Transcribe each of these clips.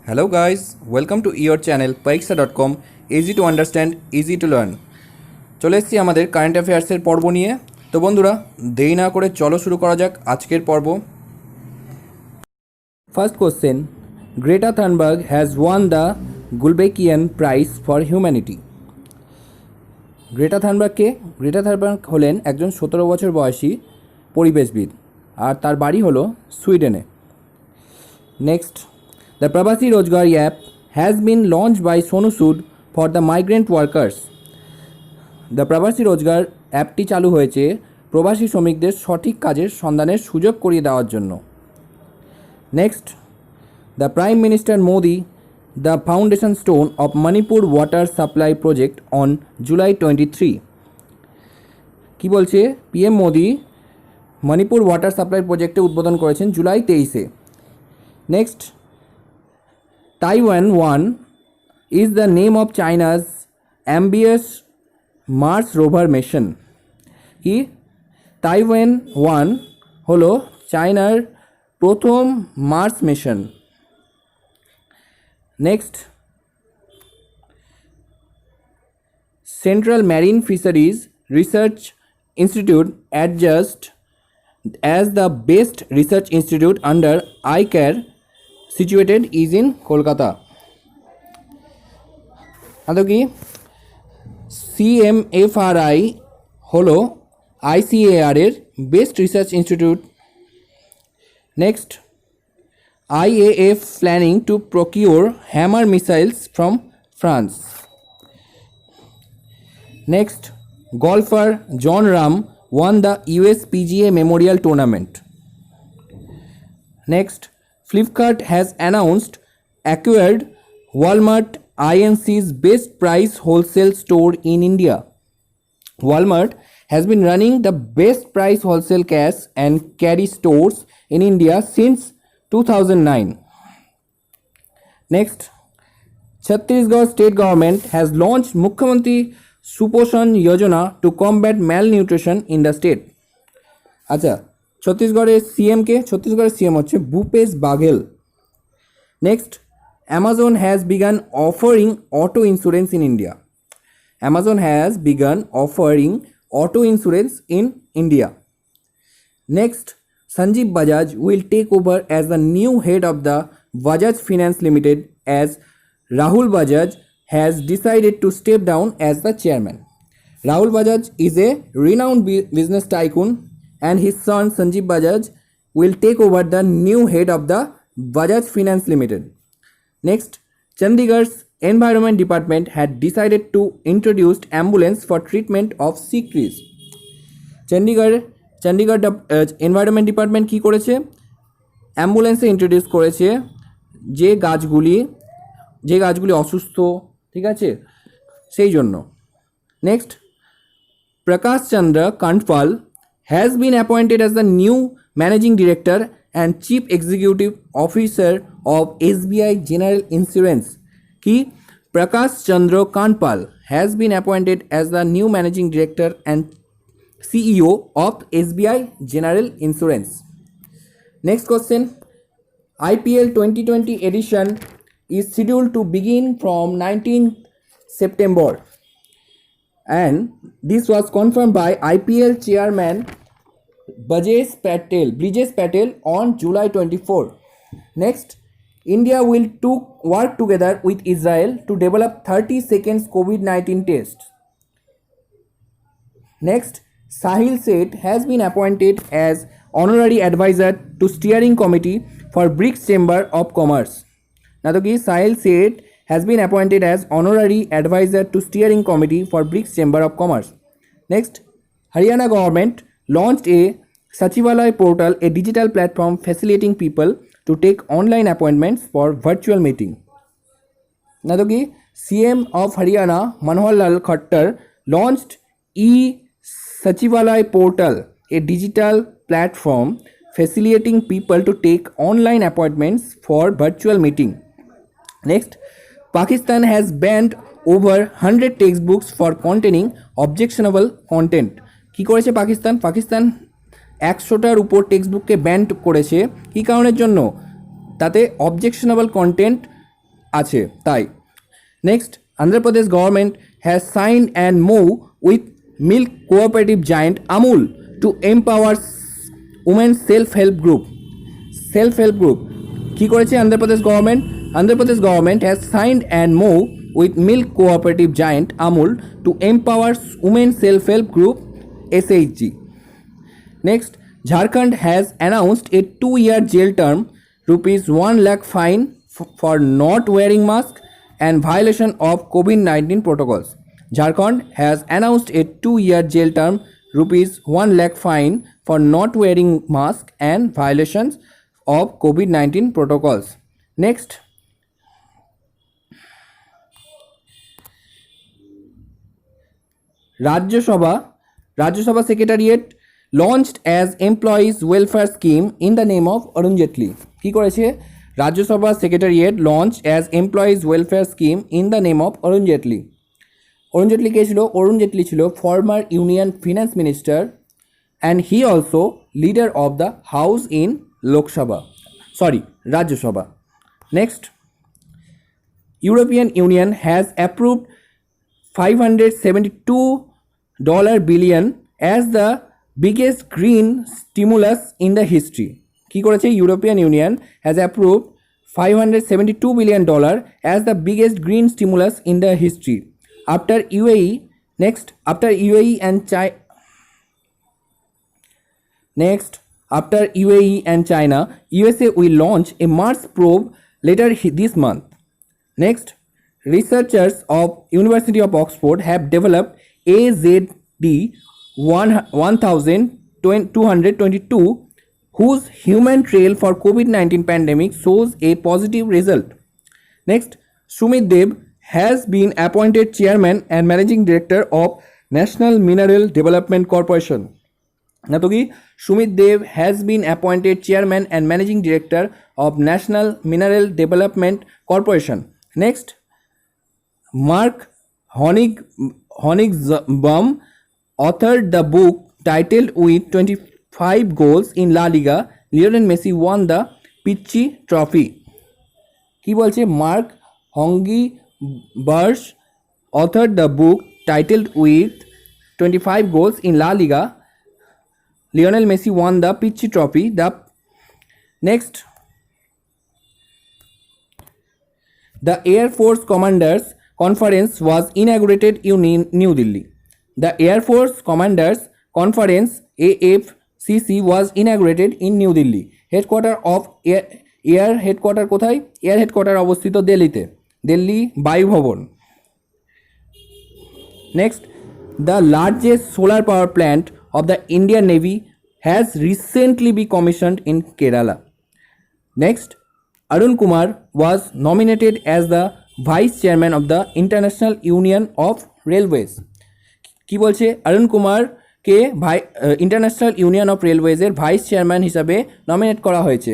Hello guys, welcome to your channel pariksha.com, easy to understand, easy to learn. চলে এসেছি আমাদের current অ্যাফেয়ার্সের পর্ব নিয়ে। তো বন্ধুরা, দেরি না করে চলো শুরু করা যাক আজকের পর্ব। First question, Greta Thunberg has won the Gulbenkian prize for humanity. Greta Thunberg হলেন একজন 17 বছর বয়সী পরিবেশবিদ, আর তার বাড়ি হলো সুইডেনে। Next, the Pravasi Rozgar app has been launched by Sonu Sood for the migrant workers. The Pravasi Rozgar অ্যাপটি চালু হয়েছে প্রবাসী শ্রমিকদের সঠিক কাজের সন্ধানের সুযোগ করিয়ে দেওয়ার জন্য। Next, the prime minister Modi the foundation stone of Manipur water supply project on July 23। কী বলছে? PM Modi Manipur water supply প্রজেক্টে উদ্বোধন করেছেন জুলাই 23-এ। Next, Taiwan 1 is the name of China's ambitious Mars rover mission. কি? Taiwan 1 হলো চায়নার প্রথম Mars mission. Next, central marine fisheries research institute adjudged as the best research institute under ICAR situated is in Kolkata. আদৌ কি? CMFRI হলো ICAR এর best research institute. Next, IAF planning to procure Hammer missiles from France. Next, golfer Jon Rahm won the US PGA Memorial Tournament. Next, Flipkart has announced acquired Walmart Inc.'s best price wholesale store in India. Walmart has been running the best price wholesale cash and carry stores in India since 2009. Next, Chhattisgarh state government has launched Mukhyamantri Suposhan Yojana to combat malnutrition in the state. আচ্ছা, ছত্তিশগড়ের CM হচ্ছে Bhupesh Baghel. Next, Amazon has began offering auto insurance in India. Amazon has began offering auto insurance in India. Next, Sanjiv Bajaj will take over as the new head of the Bajaj finance limited as Rahul Bajaj has decided to step down as the chairman. Rahul Bajaj is a renowned business tycoon, and his son Sanjeev Bajaj will take over the new head of the Bajaj Finance Limited. Next, Chandigarh's Environment Department had decided to introduce ambulance for treatment of sick trees. Chandigarh Environment Department কি করেছে? অ্যাম্বুলেন্সে introduce করেছে যে গাছগুলি অসুস্থ, ঠিক আছে, সেই জন্য। Next, Prakash Chandra Kandpal has been appointed as the new managing director and chief executive officer of SBI general insurance. কি? Prakash Chandra Kandpal has been appointed as the new managing director and CEO of SBI general insurance. Next question, IPL 2020 edition is scheduled to begin from 19th September, and this was confirmed by IPL chairman Brijesh Patel on July 24. Next, India will work together with Israel to develop 30 seconds COVID-19 test. Next, Sahil Seth has been appointed as honorary advisor to steering committee for BRICS Chamber of Commerce. Now, Sahil Seth has been appointed as honorary advisor to steering committee for BRICS Chamber of Commerce. Next, Haryana government launched a Sachivalaya portal, a digital platform facilitating people to take online appointments for virtual meeting. Now, CM of Haryana Manohar Lal Khattar launched e-Sachivalaya portal, a digital platform facilitating people to take online appointments for virtual meeting. Next, Pakistan has banned over 100 textbooks for containing objectionable content. কি করেছে পাকিস্তান? 100টার উপর text বুককে ban করেছে। কী কারণের জন্য? তাতে objectionable content আছে তাই। Next, Andhra Pradesh government has signed and move with milk cooperative giant Amul to empower women self-help group. কি করেছে Andhra Pradesh government? Andhra Pradesh government has signed and move with milk cooperative giant Amul two empower women self help group SHG. Next, Jharkhand has announced a 2-year jail term, ₹1 lakh fine for not wearing mask and violation of COVID-19 protocols. Jharkhand has announced a 2-year jail term, ₹1 lakh fine for not wearing mask and violations of COVID-19 protocols. Next, Rajya Sabha Secretariat launched as employees welfare scheme in the name of Arun Jaitley. কি করেছে? Rajya Sabha secretariat launch as employees welfare scheme in the name of Arun Jaitley. Arun Jaitley কে ছিল? অরুণ জেটলি ছিল former union finance minister and he also leader of the house in Rajya Sabha. Next, European union has approved $572 billion as the biggest green stimulus in the history. কি করেছে? European union has approved $572 billion as the biggest green stimulus in the history. After UAE and China, USA will launch a Mars probe later this month. Next, researchers of University of Oxford have developed AZD1222, whose human trial for COVID-19 pandemic shows a positive result. Next, Sumit Dev has been appointed chairman and managing director of National Mineral Development Corporation. Sumit Dev has been appointed chairman and managing director of National Mineral Development Corporation. Next, Mark Honigbaum authored the book titled with 25 goals in La Liga. Lionel Messi won the Pichichi Trophy. কি বলছে? Mark Honigbaum authored the book titled with 25 goals in La Liga. Lionel Messi won the Pichichi Trophy. Next, the Air Force Commanders Conference was inaugurated in New Delhi. The Air Force Commanders Conference AFCC was inaugurated in New Delhi. Headquarter of Air Headquarter কোথায়? Air Headquarter অবস্থিত দিল্লিতে, দিল্লি বায়ু ভবন। Next, the largest solar power plant of the Indian Navy has recently been commissioned in Kerala. Next, Arun Kumar was nominated as the Vice Chairman of the International Union of Railways. কি বলছে? অরুণ কুমারকে international union of রেলওয়েজের vice chairman হিসাবে nominate করা হয়েছে।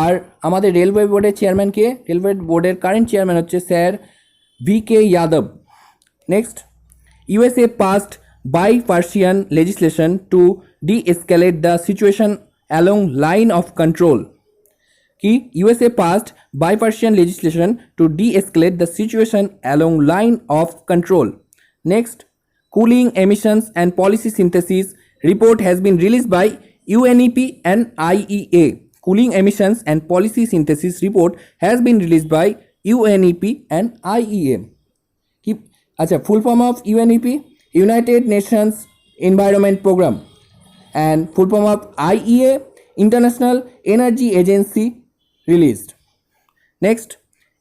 আর আমাদের railway বোর্ডের চেয়ারম্যানকে, রেলওয়ে বোর্ডের কারেন্ট চেয়ারম্যান হচ্ছে sir VK Yadav. Next, USA passed bipartisan legislation to de-escalate the situation along line of control. कि USA passed bipartisan legislation to de-escalate the situation along line of control. Next, cooling emissions and policy synthesis report has been released by UNEP and IEA. Cooling emissions and policy synthesis report has been released by UNEP and IEA. कि अच्छा, full form of UNEP, United Nations Environment Program, and full form of IEA, International Energy Agency, released. Next,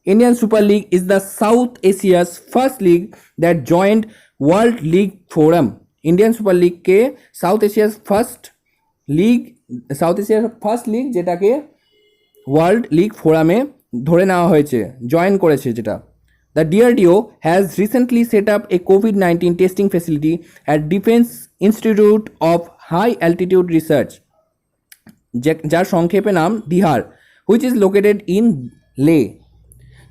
Indian Super League is the South Asia's first league that joined World League Forum. Indian Super League के South Asia's first league যেটাকে World League Forum এ ধরে নেওয়া হয়েছে, join করেছে যেটা। The DRDO has recently set up a COVID-19 testing facility at Defense Institute of High Altitude Research, যার সংক্ষেপে নাম DIHAR, which is located in Leh.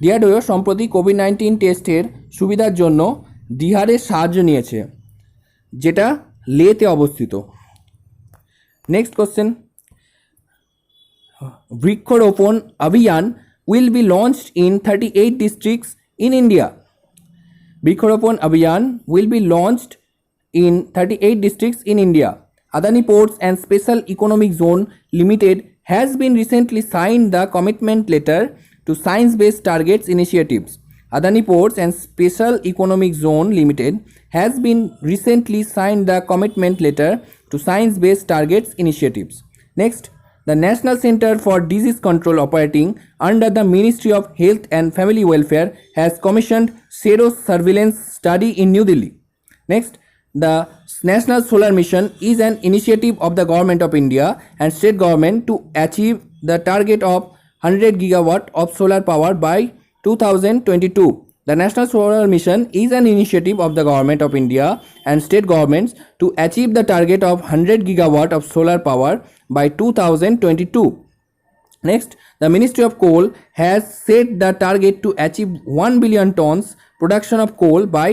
DRDO সম্প্রতি COVID-19 টেস্টের সুবিধার জন্য ডিহারের সাহায্য নিয়েছে, যেটা লেতে অবস্থিত। নেক্সট কোশ্চেন, বৃক্ষরোপণ অভিযান will be launched in 38 districts in India. Vriksharopon Abhiyan will be launched in 38 districts in India. Adani Ports and Special Economic Zone Limited has been recently signed the commitment letter to Science-Based Targets initiatives. Adani Ports and Special Economic Zone Limited has been recently signed the commitment letter to Science-Based Targets initiatives. Next, the National Center for Disease Control operating under the Ministry of Health and Family Welfare has commissioned Sero surveillance study in New Delhi. Next, the National Solar Mission is an initiative of the Government of India and state government to achieve the target of 100 gigawatt of solar power by 2022. The National Solar Mission is an initiative of the Government of India and state governments to achieve the target of 100 gigawatt of solar power by 2022. Next, the Ministry of Coal has set the target to achieve 1 billion tons production of coal by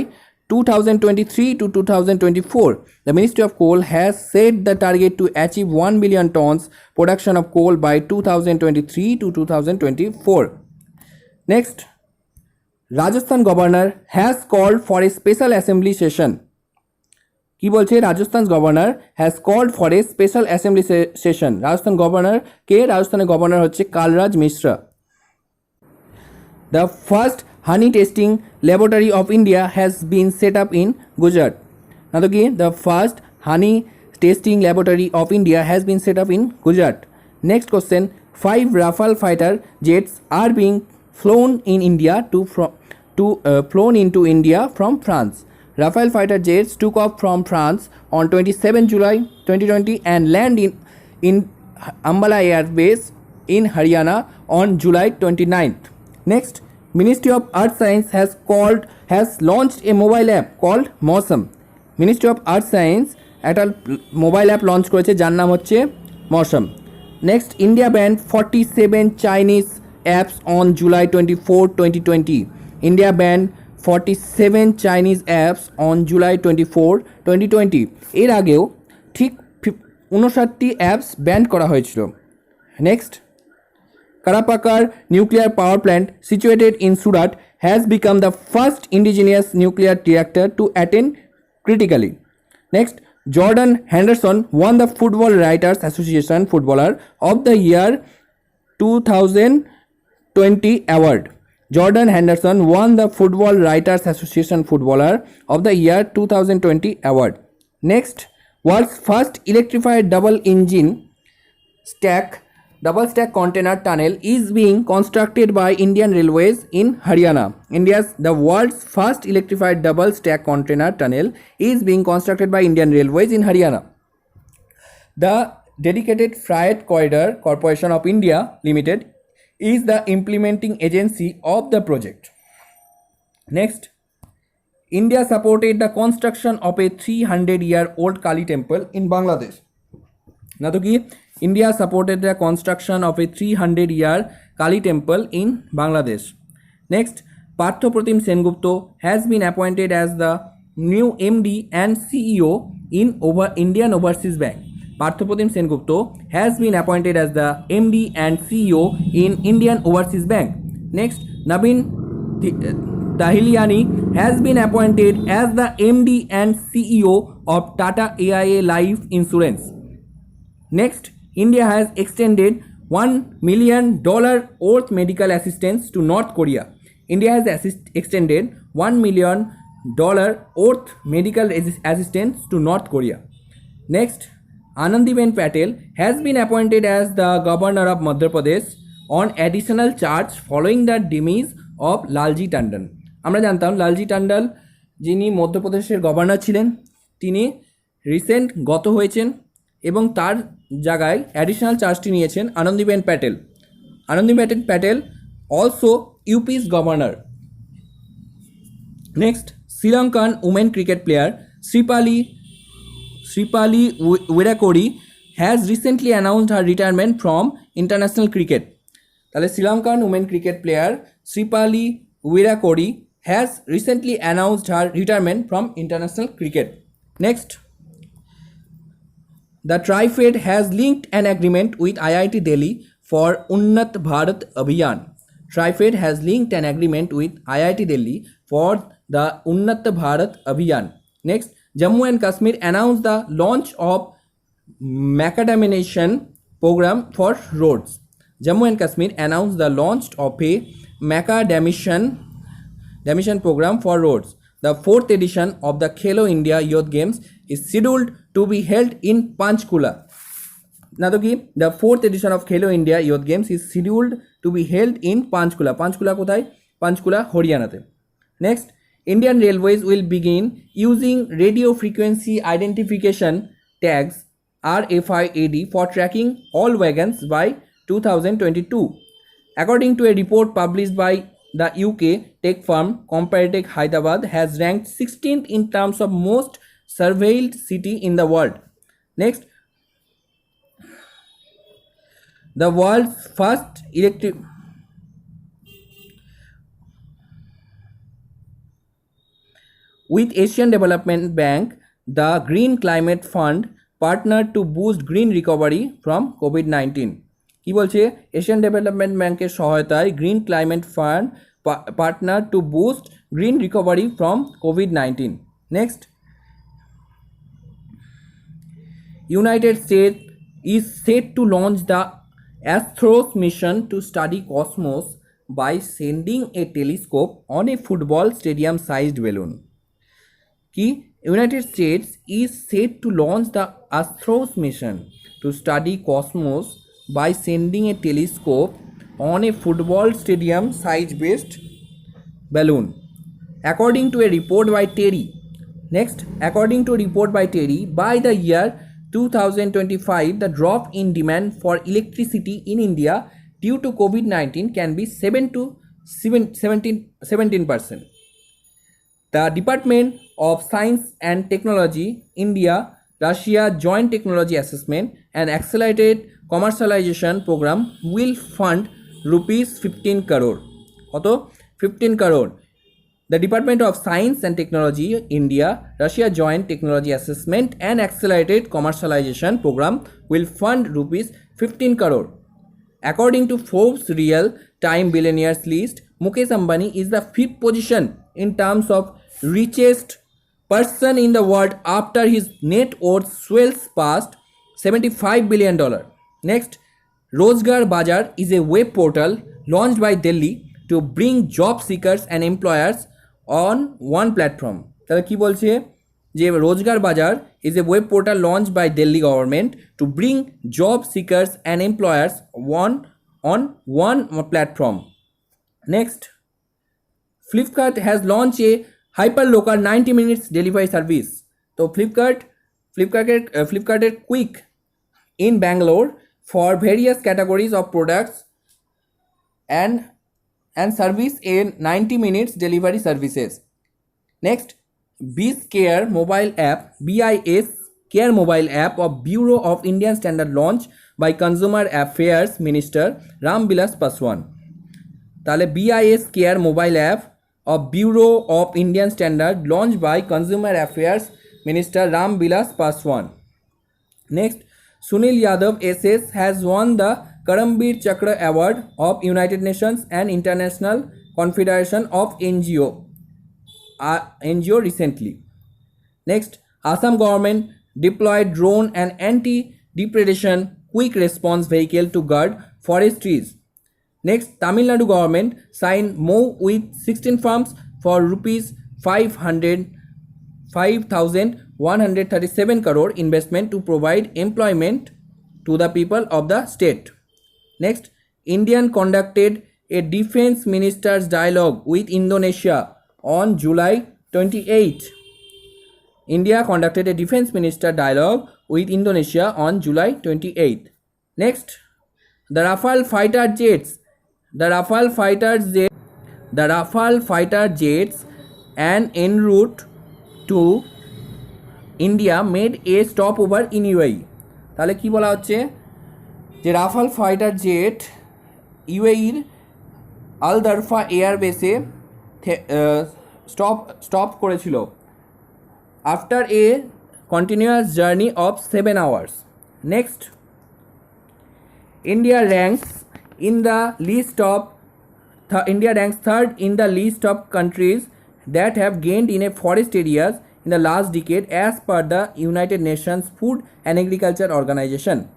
2023 to 2024. The Ministry of Coal has set the target to achieve 1 billion tons production of coal by 2023 to 2024. Next, Rajasthan Governor has called for a special assembly session. কি বলছে Rajasthan governor has called for a special assembly session. Rajasthan governor কে? রাজস্থানের governor হচ্ছে Kalraj Mishra. The first honey testing laboratory of India has been set up in Gujarat. না তো কি? The first honey testing laboratory of India has been set up in Gujarat. Next question, 5 Rafale fighter jets are being flown in India flown into India from France. Rafale fighter jets took off from France on 27 July 2020 and land in Ambala Air Base in Haryana on July 29th. Next, Ministry of Earth Science has launched a mobile app called Mosam. Ministry of Earth Science একটা mobile app launch করেছে যার নাম হচ্ছে মৌসম। Next, India banned 47 Chinese apps on July 24, 2020. India banned 47 Chinese apps on July 24, 2020. এর আগেও ঠিক 59টি apps ban করা হয়েছিল। Next, Karapakar nuclear power plant situated in Surat has become the first indigenous nuclear reactor to attain critically. Next, Jordan Henderson won the Football Writers Association Footballer of the Year 2020 award. Jordan Henderson won the Football Writers Association Footballer of the Year 2020 award. Next, world's first electrified double stack container tunnel is being constructed by Indian Railways in Haryana. The world's first electrified double stack container tunnel is being constructed by Indian Railways in Haryana. The Dedicated Freight Corridor Corporation of India Limited is the implementing agency of the project. Next, India supported the construction of a 300-year-old Kali temple in Bangladesh. Now to India supported the construction of a 300-year Kali temple in Bangladesh. Next, Partho Pratim Sengupta has been appointed as the new MD and CEO in Indian Overseas Bank. Partho Pratim Sengupta has been appointed as the MD and CEO in Indian Overseas Bank. Next, Naveen Tahiliani has been appointed as the MD and CEO of Tata AIA Life Insurance. Next, India has extended $1 million worth medical assistance to North Korea. India has extended $1 million worth medical assistance to North Korea. Next, Anandiben Patel has been appointed as the Governor of Madhya Pradesh on additional charge following the demise of Lalji Tandon. আমরা জানতাম লালজি টান্ডাল যিনি মধ্যপ্রদেশের governor ছিলেন তিনি recent গত হয়েছেন এবং তার জায়গায় অ্যাডিশনাল চার্জটি নিয়েছেন Anandiben Patel. Anandiben Patel also UP's governor. Next, Sri Lankan women cricket player Sripali Wirakori has recently announced her retirement from international cricket. তাহলে Sri Lankan women cricket player Sripali Wirakori has recently announced her retirement from international cricket. Next, the TriFed has linked an agreement with IIT Delhi for Unnat Bharat Abhiyan. TRIFED has linked an agreement with IIT Delhi for the Unnat Bharat Abhiyan. Next, Jammu and Kashmir announced the launch of macadamization program for roads. Jammu and Kashmir announced the launch of a macadamization program for roads. The fourth edition of the Khelo India Youth Games is scheduled to be held in Panchkula. না তো কি the fourth edition of Khelo India youth games is scheduled to be held in Panchkula. Panchkula কোথায়? পাঞ্চকুলা হরিয়ানাতে। Next, Indian railways will begin using radio frequency identification tags RFID for tracking all wagons by 2022. According to a report published by the UK tech firm Comparative, Hyderabad has ranked 16th in terms of most surveilled city in the world. Next, the world's first electric with Asian Development Bank, the Green Climate Fund partnered to boost green recovery from COVID-19. কি বলছে? Asian development ব্যাংকের সহায়তায় green climate fund partner two boost green recovery from COVID-19. Next, United States is set to launch the Astros mission to study cosmos by sending a telescope on a football stadium-sized balloon. Ki United States is set to launch the Astros mission to study cosmos by sending a telescope on a football stadium-sized balloon. According to a report by Terry. Next, according to a report by Terry, by the year 2025, the drop in demand for electricity in India due to COVID-19 can be 17%. The Department of Science and Technology, India, Russia Joint Technology Assessment and Accelerated Commercialization Program will fund rupees 15 crore. Auto 15 crore. The Department of Science and Technology, India, Russia Joint Technology Assessment and Accelerated Commercialization Program will fund rupees 15 crore. According to Forbes Real Time Billionaires list, Mukesh Ambani is the 5th position in terms of richest person in the world after his net worth swells past $75 billion. Next, Rozgar Bazaar is a web portal launched by Delhi to bring job seekers and employers on one platform. তাহলে কি বলছে যে রোজগার বাজার is a web portal launched by Delhi government to bring job seekers and employers on one platform. Next, Flipkart has launched a hyperlocal 90 minutes delivery service. তো ফ্লিপকার্টের quick in Bangalore for various categories of products and service in 90 minutes delivery services. Next, BIS Care mobile app, BIS Care mobile app of Bureau of Indian Standard launched by Consumer Affairs Minister Ram Vilas Paswan. তাহলে BIS Care mobile app of Bureau of Indian Standard launched by Consumer Affairs Minister Ram Vilas Paswan. Next, Sunil Yadav SS has won the Karambir Chakra Award of United Nations and International Confederation of NGO recently. Next, Assam government deployed drone and anti-depredation quick response vehicle to guard forest trees. Next, Tamil Nadu government signed MoU with 16 firms for rupees 5,137 crore investment to provide employment to the people of the state. Next, India conducted a defense ministers dialogue with Indonesia on July 28. India conducted a defense minister dialogue with Indonesia on July 28. Next, the Rafale fighter jets and en route to India made a stopover in UAE. তাহলে কি বলা হচ্ছে যে Rafale fighter jet ইউএইর আল দারফা এয়ারবেসে stop করেছিল after a continuous journey of 7 hours. Next, India ranks in the list of India ranks third in the list of countries that have gained in a forest areas in the last decade as per the United Nations Food and Agriculture Organization.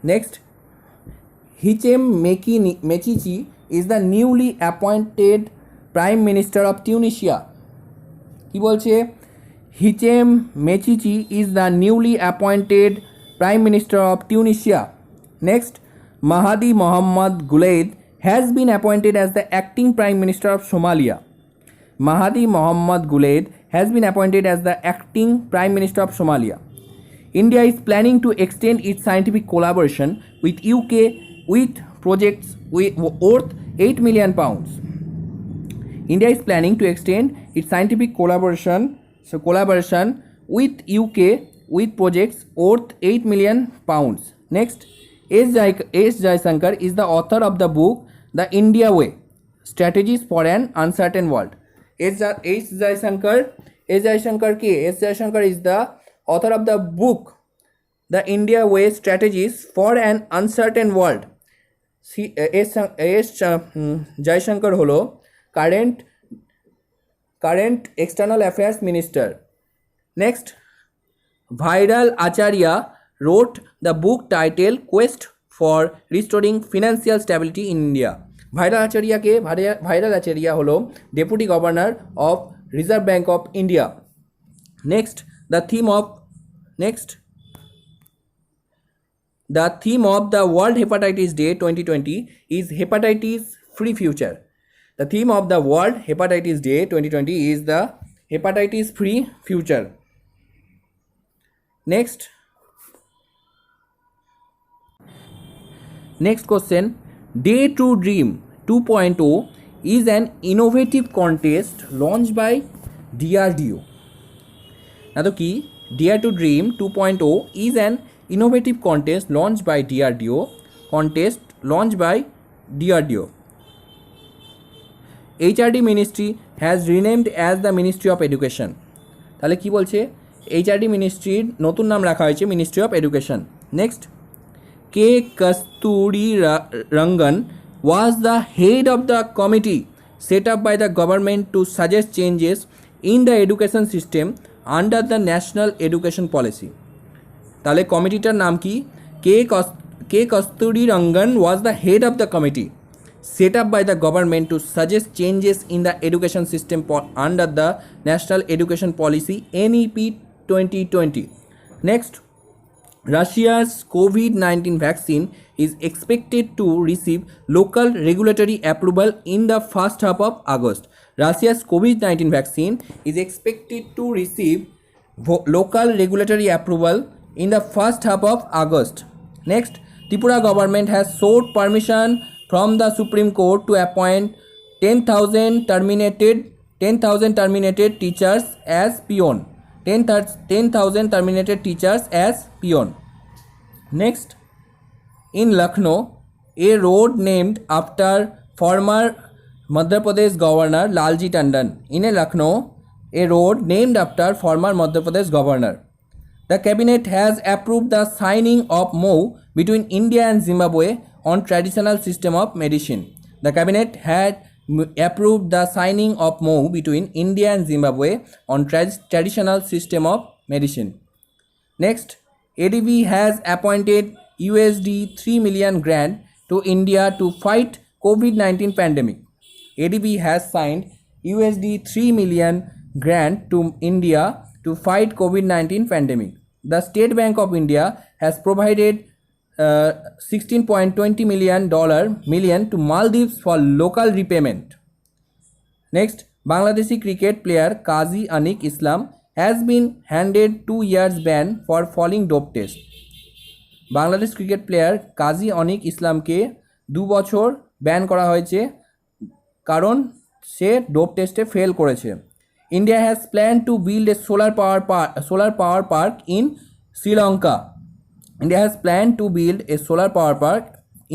Next, Hichem Mechichi is the newly appointed Prime Minister of Tunisia. কি বলছে? Hichem Mechichi is the newly appointed Prime Minister of Tunisia. Next, Mahdi Mohammed Gulaid has been appointed as the acting Prime Minister of Somalia. Mahdi Mohammed Gulaid has been appointed as the acting Prime Minister of Somalia. India is planning to extend its scientific collaboration with UK with projects worth £8 million. India is planning to extend its scientific collaboration with UK with projects worth £8 million. Next, S. Jaishankar is the author of the book The India Way: Strategies for an Uncertain World. S. Jaishankar is the author of the book The India Way: Strategies for an Uncertain World. Jaishankar holo current external affairs minister. Next, Viral Acharya wrote the book titled Quest for Restoring Financial Stability in India. Viral Acharya holo Deputy Governor of Reserve Bank of India. Next, the theme of the World Hepatitis Day 2020 is Hepatitis Free Future. The theme of the World Hepatitis Day 2020 is the Hepatitis Free Future. Next question. Dare to Dream 2.0 is an innovative contest launched by DRDO. Now the key, Dare to Dream 2.0 is an innovative contest launched by DRDO. HRD Ministry has renamed as the Ministry of Education. তাহলে কি বলছে? HRD Ministry নতুন নাম রাখা হয়েছে Ministry of Education. Next, K. Kasturirangan was the head of the committee set up by the government to suggest changes in the education system under the National Education Policy. তাহলে কমিটিটার নাম কি? K. Kasturirangan was the head of the committee set up by the government to suggest changes in the education system under the National Education Policy NEP 2020. Next, Russia's COVID-19 vaccine is expected to receive local regulatory approval in the first half of August. Russia's COVID-19 vaccine is expected to receive local regulatory approval in the first half of August. Next, Tripura government has sought permission from the Supreme Court to appoint 10,000 terminated teachers as peon. 10,000 terminated teachers as peon. Next, in Lucknow, a road named after former Madhya Pradesh Governor Lalji Tandon. In Lucknow, a road named after former Madhya Pradesh Governor. The cabinet has approved the signing of MoU between India and Zimbabwe on traditional system of medicine. The cabinet had approved the signing of MoU between India and Zimbabwe on traditional system of medicine. Next, ADB has appointed $3 million grant to India to fight COVID-19 pandemic. ADB has signed $3 million grant to India to fight COVID-19 pandemic. The State Bank of India has provided $16.20 million to Maldives for local repayment. Next, Bangladeshi cricket player Qazi Anik Islam has been handed 2 years ban for falling dope test. Bangladesh cricket player Kazi Anik ইসলামকে 2 বছর ban করা হয়েছে কারণ সে dope টেস্টে fail করেছে। India has planned to build a solar power park in Sri Lanka. India has planned to build a solar power park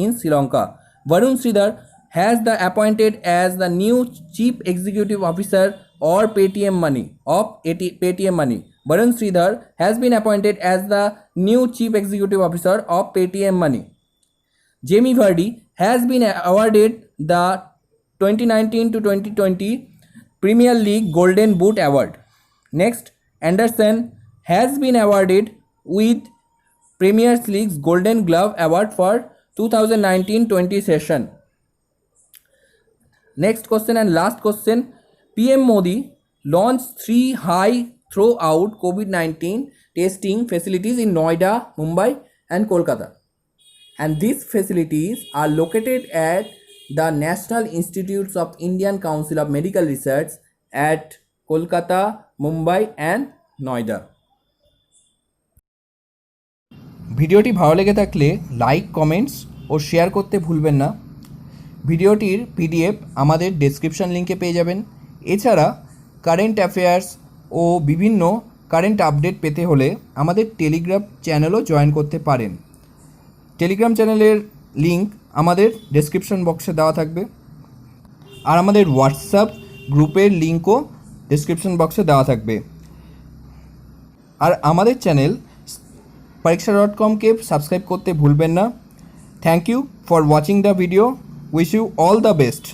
in Sri Lanka. Varun Sridhar has the appointed as the new Chief Executive Officer or Paytm Money. Varun Sridhar has been appointed as the new Chief Executive Officer of Paytm Money. Jamie Vardy has been awarded the 2019 to 2020 Premier League Golden Boot Award. Next, Anderson has been awarded with Premier League's Golden Glove Award for 2019-20 session. Next question and last question. PM Modi launched 3 high throughout COVID-19 testing facilities in Noida, Mumbai and Kolkata. And these facilities are located at the National Institutes of Indian Council of Medical Research at Kolkata, Mumbai and Noida. ভিডিওটি ভালো লেগে থাকলে like, comments ও share করতে ভুলবেন না। ভিডিওটির PDF আমাদের description লিঙ্কে পেয়ে যাবেন। এছাড়া কারেন্ট অ্যাফেয়ার্স ও বিভিন্ন কারেন্ট আপডেট পেতে হলে আমাদের টেলিগ্রাম চ্যানেলও জয়েন করতে পারেন। টেলিগ্রাম চ্যানেলের লিঙ্ক আমাদের ডেসক্রিপশন বক্সে দেওয়া থাকবে, আর আমাদের হোয়াটসঅ্যাপ গ্রুপের লিঙ্কও ডেসক্রিপশন বক্সে দেওয়া থাকবে। আর আমাদের চ্যানেল pariksha.com-কে সাবস্ক্রাইব করতে ভুলবেন না। Thank you for watching the video. Wish you all the best.